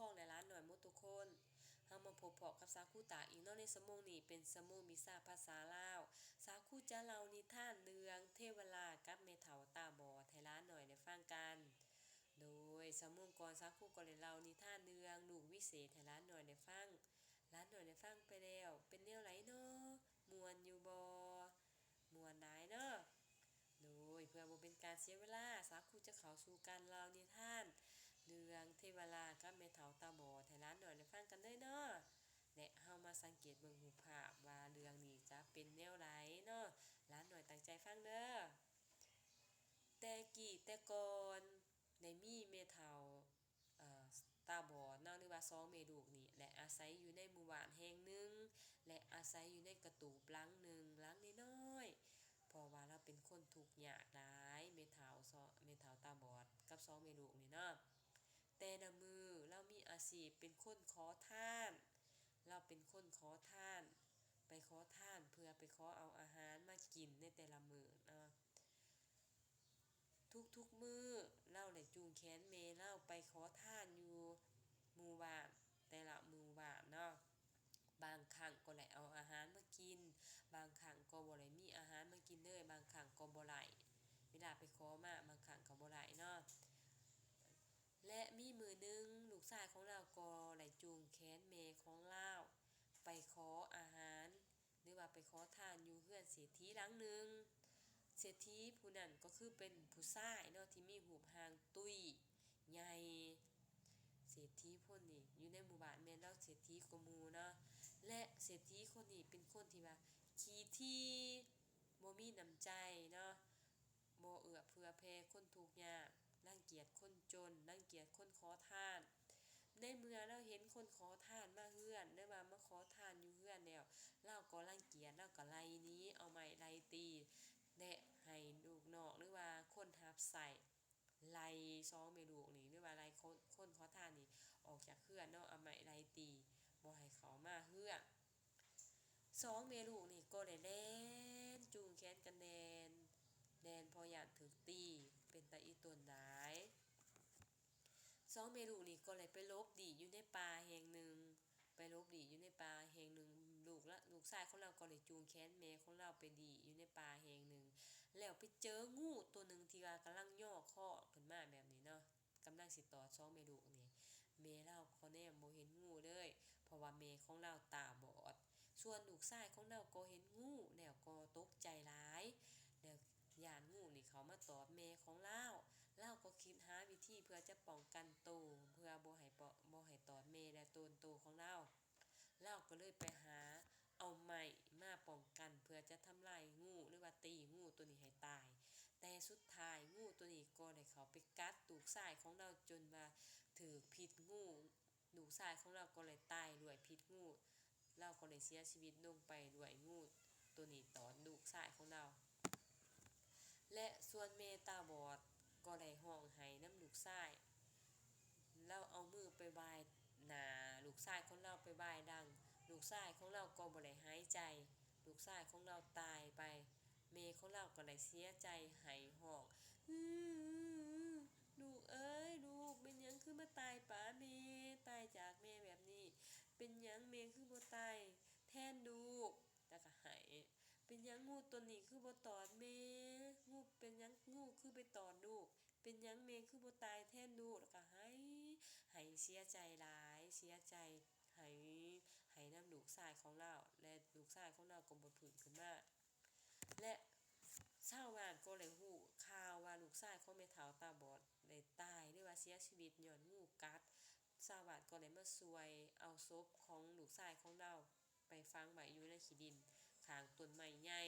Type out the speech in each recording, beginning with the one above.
องและร้านหน่อยมุทุกคนเฮามาพบพอกับสาคูตาอีกเนาะในสมงนี้เป็นสมงมิซาภาษาลาวสาคูจะเล่านิทานเรื่องเทวราชกับแม่เฒ่าตาบอดให้ร้านหน่อยได้ฟังกันโดยสมงก่อนสาคูก็ได้เล่านิทานเรื่องลูกวิเศษให้ร้านหน่อยได้ฟังร้านหน่อยได้ฟังไปแล้วเป็นแนวไหนเนาะม่วนอยู่บ่ม่วนหลายเนาะโดยเพื่อบ่เป็นการเสียเวลาสาคูจะเข้าสู่การเล่านิทานเรื่องเทวราชกับแม่เฒ่าตาบอดให้ร้านหน่อยได้ฟังกันเลยเนาะและเฮามาสังเกตเบิ่งรูปภาพว่าเรื่องนี้จะเป็นแนวใดเนาะร้านหน่อยตั้งใจฟังเด้อแต่กี้แต่ก่อนได้มีแม่เฒ่าเอ่อตาบอดเนาะหรือว่าสองแม่ลูกนี่และอาศัยอยู่ในหมู่บ้านแห่งหนึ่งและอาศัยอยู่ในกระตูบหลังหนึ่งหลังน้อยๆเพราะว่าเราเป็นคนทุกข์ยากหลายแม่เฒ่าตาบอดกับสองแม่ลูกนี่เนาะแต่ละมือเรามีอาชีพเป็นคนขอทานเราเป็นคนขอทานไปขอทานเพื่อไปขอเอาอาหารมากินในแต่ละมื้อเนาะ ทุกๆมื้อเราได้จูงแขนแม่เราไปขอทานอยู่หมู่บ้านแต่ละหมู่บ้านเนาะบางครั้งก็ได้เอาอาหารมากินบางครั้งก็บ่ได้มีอาหารมากินเลยบางครั้งก็บ่ได้เวลาไปขอมาบางครั้งก็บ่ได้เนาะและมีมื้อหนึ่งลูกชายของเราก็ได้จูงแขนแม่ของเราไปขออาหารหรือว่าไปขอทานอยู่เรือนเศรษฐีหลังหนึ่ง เศรษฐีผู้นั้นก็คือเป็นผู้ชายเนาะที่มีรูปร่างตุ้ยใหญ่เศรษฐีคนนี้อยู่ในหมู่บ้านแม่นแล้วเศรษฐีกว่าหมู่เนาะและเศรษฐีคนนี้เป็นคนที่ว่าขี้ถี่บ่มีน้ำใจเนาะบ่เอื้อเฟื้อแผ่คนทุกข์ยากรังเกียจคนจนรังเกียจคนขอทานในเมื่อเราเห็นคนขอทานมาเฮือนได้ว่ามาขอทานอยู่เฮือนแล้วเราก็รังเกียจเราก็ไล่หนีเอาไม้ไล่ตีและให้ลูกน้องหรือว่าคนรับใช้ไล่สองแม่ลูกนี่หรือว่าไล่คนขอทานนี่ออกจากเฮือนเนาะเอาไม้ไล่ตีบ่ให้เขามาเฮือนสองแม่ลูกนี่ก็ได้แล่นจูงแขนกันแล่นเพราะย้านถูกตีเป็นตาอีตนหลายสองแม่ลูกนี่ก็เลยไปหลบดีอยู่ในป่าแห่งหนึ่งไปหลบดีอยู่ในป่าแห่งหนึ่งลูกชายของเราก็เลยจูงแขนแม่ของเราไปดีอยู่ในป่าแห่งหนึ่งแล้วไปเจองูตัวหนึ่งที่ว่ากำลังย่อคอขึ้นมาแบบนี้เนาะกำลังสิตอดสองแม่ลูกนี่แม่เราก็แนมบ่เห็นงูเลยเพราะว่าแม่ของเราตาบอดส่วนลูกชายของเราก็เห็นงูแล้วก็ตกใจหลายแล้วย้านงูนี่เขามาตอดแม่ของเราก็คิดหาวิธีเพื่อจะป้องกันตัวเพื่อบ่ให้ตอดแม่และตัวของเราก็เลยไปหาเอาไม้มาป้องกันเพื่อจะทำลายงูหรือว่าตีงูตัวนี้ให้ตายแต่สุดท้ายงูตัวนี้ก็ได้เข้าไปกัดลูกชายของเราจนว่าถูกพิษงูลูกชายของเราก็เลยตายด้วยพิษงูเราก็เลยเสียชีวิตลงไปด้วยงูตัวนี้ตอดลูกชายของเราและส่วนแม่ตาบอดก็ได้ร้องไห้นำลูกชายเราเอามือไปบายหน้าลูกชายของเราไปบายดังลูกชายของเราก็บ่ได้หายใจลูกชายของเราตายไปแม่ของเราก็ได้เสียใจไห้ร้องอื้อลูกเอ้ยลูกเป็นหยังคือมาตายป๋าแม่ตายจากแม่แบบนี้เป็นหยังแม่คือบ่ตายแทนลูกแล้วก็ไห้เป็นหยังงูตัวนี้คือบ่ตอดแม่งูเป็นหยังงูคือไปตอดลูกเป็นหยังแม่คือบ่ตายแทนลูกแล้วก็ไห้เสียใจหลายเสียใจไห้นำลูกชายของเราและลูกชายของเราก็บ่ฟื้นขึ้นมาและชาวบ้านก็เลยรู้ข่าวว่าลูกชายของแม่เฒ่าตาบอดได้ตายหรือว่าเสียชีวิตย้อนงูกัดชาวบ้านก็เลยมาช่วยเอาศพของลูกชายของเราไปฝังไว้อยู่ในขี้ดินข้างต้นไม้ใหญ่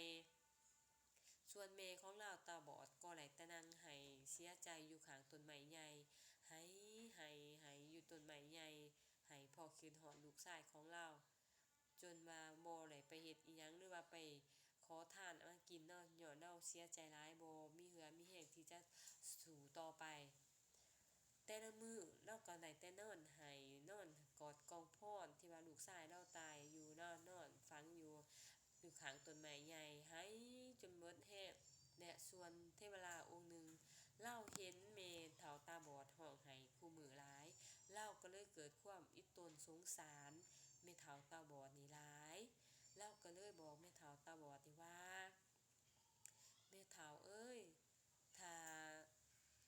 ส่วนแม่ของเราตาบอดก็ได้แต่นั่งไห้เสียใจอยู่ข้างต้นไม้ใหญ่ไห้อยู่ต้นไม้ใหญ่ไห้เพราะคิดฮอดลูกชายของเราจนว่าบ่ได้ไปเฮ็ดอิหยังหรือว่าไปขอทานมากินเนาะย้อนเราเสียใจหลายบ่มีเหือมีแรงที่จะสู้ต่อไปแต่ละมื้อเราก็ได้แต่นอนไห้นอนกอดกองพรที่ว่าลูกชายเราตายอยู่นอนฝังอยู่ข้างต้นไม้ใหญ่ไห้จนหมดแรงและส่วนเทวราองค์หนึ่งเราเห็นแม่เฒ่าตาบอดร้องไห้คู่มือหลายเราก็เลยเกิดคว งสารแม่เฒ่าตาบอดนี่หลายเราก็เลยบอกแม่เฒ่าตาบอดนี่ว่าแม่เฒ่าเอ้ยถ้า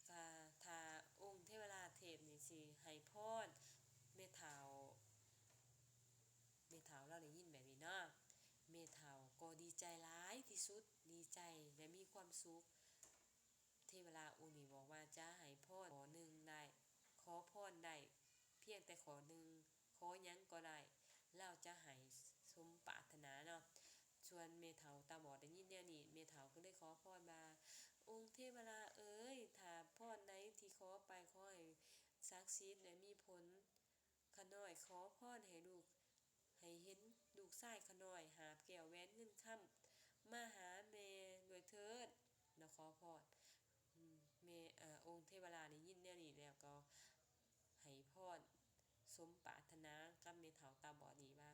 ถ้าถ้าองค์เทวราชเทพนี่สิให้พรแม่เฒ่าเราได้ยินแบบนี้เนาะแม่เฒ่าก็ดีใจหลายที่สุดดีใจและมีความสุขเทวราชองค์นี้บอกว่าจะให้พรขอหนึ่งได้ขอพรได้เพียงแต่ขอหนึ่งขอหยังก็ได้เราจะให้สมปรารถนาเนาะส่วนเมเฒ่าตาบอดได้ยินแนวนี้เมเฒ่าก็เลยขอพรมาองค์เทวราชเอ้ยถ้าพรใดที่ขอไปขอให้ศักดิ์สิทธิ์และมีผลข้าน้อยขอพรให้ลูกให้เห็นลูกชายข้าน้อยหาบแก้วแหวนเงินค่ำมาหาแม่ด้วยเถิดแล้วขอพรแม่องค์เทวราชได้ยินแนวนี้แล้วก็ให้พรสมปรารถนากับเมเฒ่าตาบอดนี้ว่า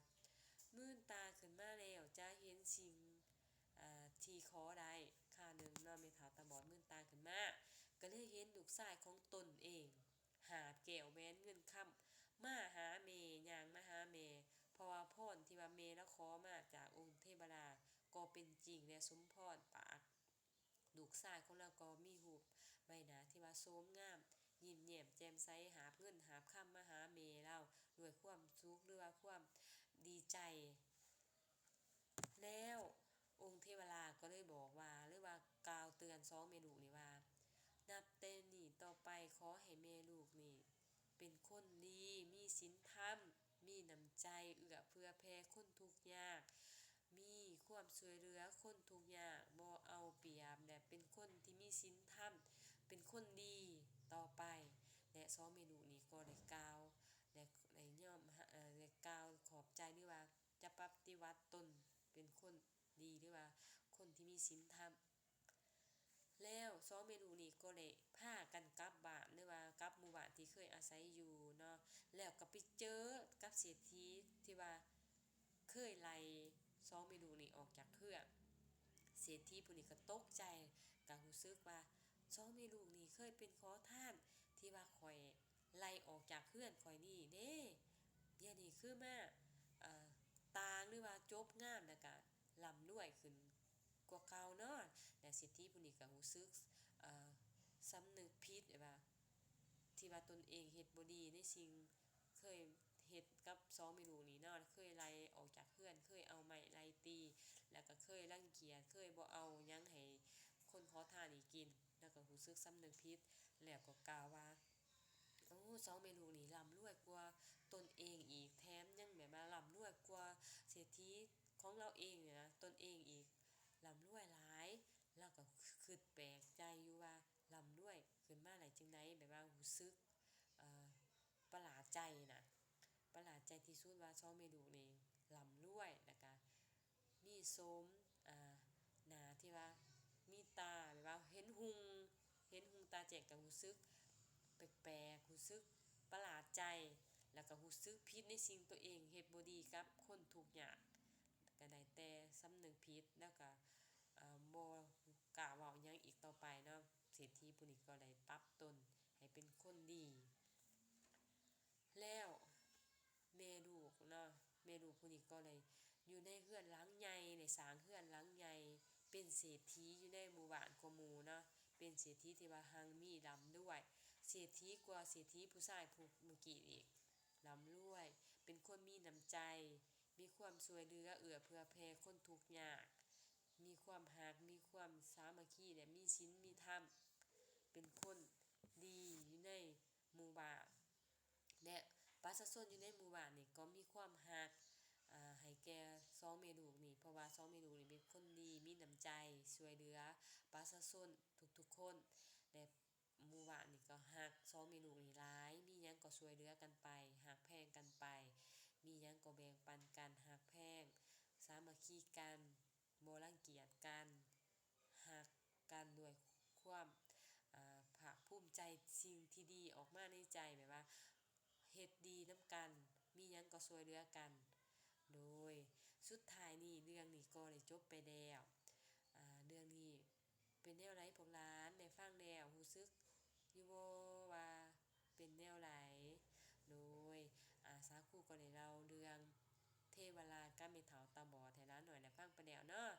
มื่นตาขึ้นมาแล้วจะเห็นสิ่งที่ขอได้ข้าหนึ่งเนาะเมเฒ่าตาบอดมื่นตาขึ้นมาก็เลยเห็นลูกชายของตนเองหาแก้วแหวนเงินค่ำมาหาเมย่างมาหาเมเพราะว่าพรที่ว่าเมแล้วขอมาจากองค์เทวราชก็เป็นจริงและสมพรปากลูกชายของเราก็มีหูปใบหน้าที่ว่าโสมงามยิ้มแย้มแจ่มใสหาเงินหาค่ำมาหาเมเราด้วยความสุขหรือว่าความดีใจแล้วองค์เทวราชก็เลยบอกว่าหรือว่ากล่าวเตือนสองแม่ลูกนี่ว่านับแต่นี้ต่อไปขอให้แม่ลูกนี่เป็นคนดีมีศีลธรรมมีน้ำใจเอื้อเฟื้อแผ่คนทุกข์ยากมีความช่วยเหลือคนทุกข์ยากบ่เอาเปรียบและเป็นคนที่มีศีลธรรมเป็นคนดีต่อไปและสองแม่ลูกนี่ก็ได้กล่าวและย่อมได้กล่าวขอบใจหรือว่าจะปฏิวัติตนเป็นคนดีหรือว่าคนที่มีศีลธรรมแล้วสองแม่ลูกนี่ก็เลยพากันกลับบ้านหรือว่ากลับหมู่บ้านที่เคยอาศัยอยู่เนาะแล้วก็ไปเจอกับเศรษฐีที่ว่าเคยไล่สองแม่ลูกนี่ออกจากเรือนเศรษฐีผู้นี้ก็ตกใจก็รู้สึกว่าสองแม่ลูกนี่เคยเป็นขอทานที่ว่าข่อยไล่ออกจากเรือนข่อยนี่เด้เดี๋ยวนี้คือมาเอ่อต่างหรือว่าจบงามแล้วก็ร่ำรวยขึ้นกว่าเก่าเนาะและเศรษฐีผู้นี้ก็รู้สึกเอ่อสำนึกผิดว่าที่ว่าตนเองเฮ็ดบ่ดีในสิ่งเคยเฮ็ดกับสองแม่ลูกนี่เนาะเคยไล่ออกจากเรือนเคยเอาไม้ไล่ตีแล้วก็เคยรังเกียจเคยบ่เอาหยังให้คนขอทานนี่กินแล้วก็รู้สึกสำนึกผิดแล้วก็กล่าวว่าโอ้สองแม่ลูกนี่ร่ำรวยกว่าตนเองอีกแถมยังแบบว่าร่ำรวยกว่าเศรษฐีของเราเองเนี่ยนะตนเองอีกร่ำรวยหลายแล้วก็คิดแปลกใจอยู่ว่าร่ำรวยขึ้นมาได้จังได๋แบบว่ารู้สึกเอ่อประหลาดใจน่ะประหลาดใจที่สุดว่าสองแม่ลูกนี่ร่ำรวยแล้วก็มีโสมอ่าหน้าที่ว่ามีตาแบบว่าเห็นหุงตาแจ้งก็รู้สึกแปลกๆรู้สึกประหลาดใจแล้วก็รู้สึกผิดในสิ่งตัวเองเฮ็ดบ่ดีกับคนทุกข์ยากก็ได้แต่สำนึกผิดแล้วก็บ่กล้าเว้าหยังอีกต่อไปเนาะเศรษฐีผู้นี้ก็ได้ปรับตนให้เป็นคนดีแล้วแม่ลูกเนาะแม่ลูกผู้นี้ก็เลยอยู่ในเรือนหลังใหญ่ได้สร้างเรือนหลังใหญ่เป็นเศรษฐีอยู่ในหมู่บ้านกว่าหมู่เนาะเป็นเศรษฐีที่ว่าหังมีร่ำด้วยเศรษฐีกว่าเศรษฐีผู้ชายผู้เมื่อกี้อีกร่ำรวยเป็นคนมีน้ำใจมีความช่วยเหลือเอื้อเฟื้อแผ่คนทุกข์ยากมีความรักมีความสามัคคีและมีศีลมีธรรมเป็นคนดีอยู่ในหมู่บ้านและประชาชนอยู่ในหมู่บ้านนี่ก็มีความรักให้แก่สองแม่ลูกนี่เพราะว่าสองแม่ลูกนี่เป็นคนดีมีน้ำใจช่วยเหลือประชาชนทุกๆคนและหมู่บ้านนี่ก็รักสองแม่ลูกนี่หลายมีหยังก็ช่วยเหลือกันไปรักแพงกันไปมีหยังก็แบ่งปันกันรักแพงสามัคคีกันบ่รังเกียจกันรักกันด้วยความภาคภูมิใจสิ่งที่ดีออกมาในใจแบบว่าเฮ็ดดีนำกันมีหยังก็ช่วยเหลือกันโดยสุดท้ายนี่เรื่องนี้ก็ได้จบไปแล้วเรื่องนี้เป็นแนวไรพวกหลานได้ฟังแล้วรู้สึกอยู่บ่ว่าเป็นแนวไรโดยสาคูก็ ก็ได้เล่าเรื่องเทวราชกับแม่เฒ่าตาบอดให้หลานน้อยได้ฟังไปแล้วเนาะ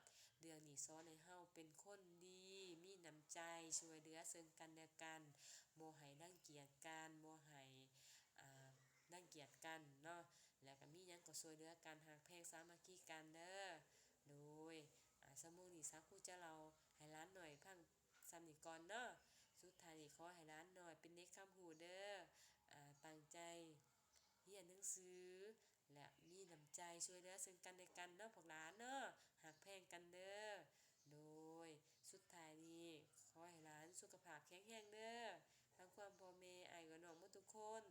เรื่องนี้สอนให้เฮาเป็นคนดีมีน้ำใจช่วยเหลือซึ่งกันและกันบ่ให้รังเกียจกันบ่ให้อ่ารังเกียจกันเนาะแล้วก็มีหยังก็ช่วยเหลือกันรักแพงสามัคคีกันเด้อโดยชั่วโมงนี้สักครู่จะเราให้หลานน้อยฟังซ้ำนี้ก่อนเนาะสุดท้ายนี้ขอให้หลานน้อยเป็นเด็กคำหูเด้อตั้งใจเรียนหนังสือและมีน้ำใจช่วยเหลือซึ่งกันและกันเนาะพวกหลานเนาะหักแพงกันเด้อโดยสุดท้ายนี้ขอให้หลานสุขภาพแข็งแรงเด้อทั้งความพ่อแม่อ้ายกับน้องหมดทุกคน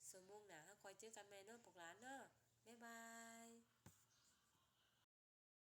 ชั่วโมงหน้าเราคอยเจอกันใหม่เนาะพวกหลานเนาะบ๊ายบาย